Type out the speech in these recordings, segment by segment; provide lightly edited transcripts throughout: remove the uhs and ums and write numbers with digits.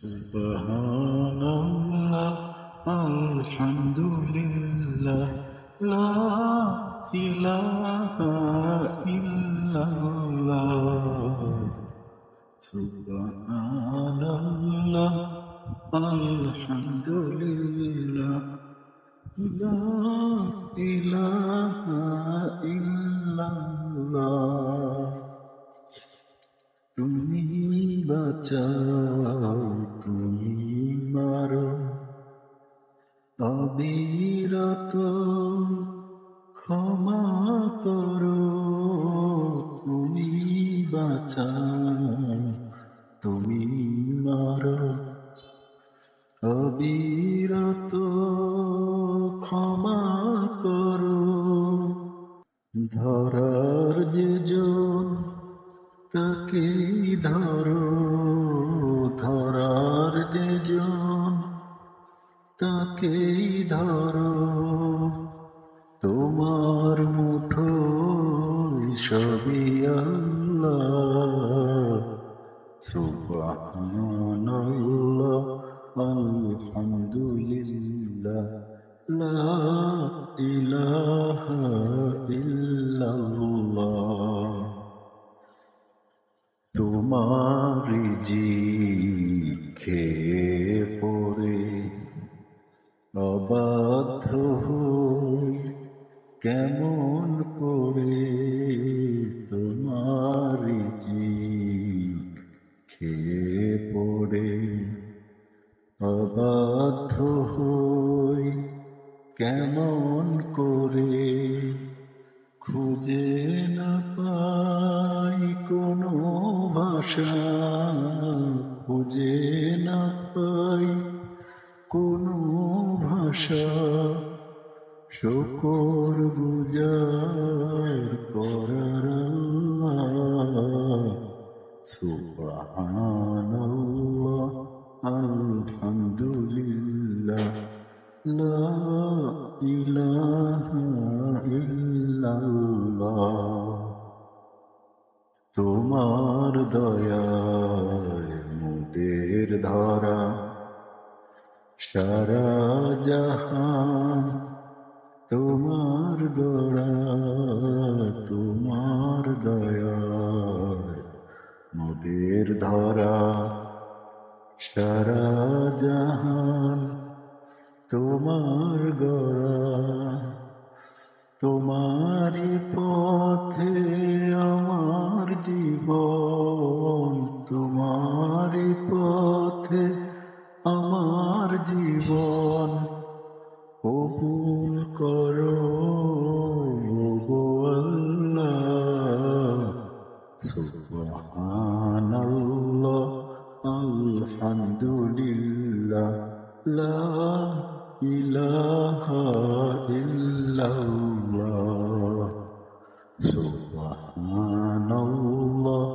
Subhanallah, Alhamdulillah, La ilaha illallah. Subhanallah, Alhamdulillah, La ilaha illallah. তুমি বাঁচাও, তুমি মারো, অবিরত ক্ষমা করো। তুমি বাঁচাও, তুমি মারো, অবিরত ক্ষমা করো। ধরার যে জন তাকেই ধরো, ধরার যে জন তাকেই ধরো। তোমার মুঠোয় সবই আল্লাহ। সুবহানাল্লাহ, আলহামদুলিল্লাহ, লা ইলাহা ইল্লাল্লাহ। তোমার রিজিক খেয়ে পড়ে অবাধ্য হই কেমন করে। তোমার রিজিক খেয়ে পড়ে অবাধ্য হই কেমন করে। খুঁজে না পাই কোনো ভাষা, খুঁজে না পাই কোনো ভাষা, শুকর গুজার করার আল্লাহ। সুবহানাল্লাহ, আলহামদুলিল্লাহ, লা ইলাহা ইল্লাল্লাহ। তোমার দয়ায় মোদের ধরা সারা জাহান তোমার গড়া। তোমার দয়ায় মোদের ধরা সারা জাহান তোমার গড়া। তোমারই পথে আমার জীবন, তোমারই পথে আমার জীবন। কবুল করো গো আল্লাহ। সুবহানাল্লাহ, আলহামদুলিল্লাহ, লা ইলাহা ইল্লাল্লাহ। সুবহানাল্লাহ,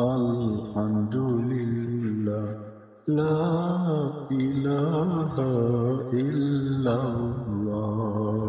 আলহামদুলিল্লাহ, লা ইলাহা ইল্লাল্লাহ।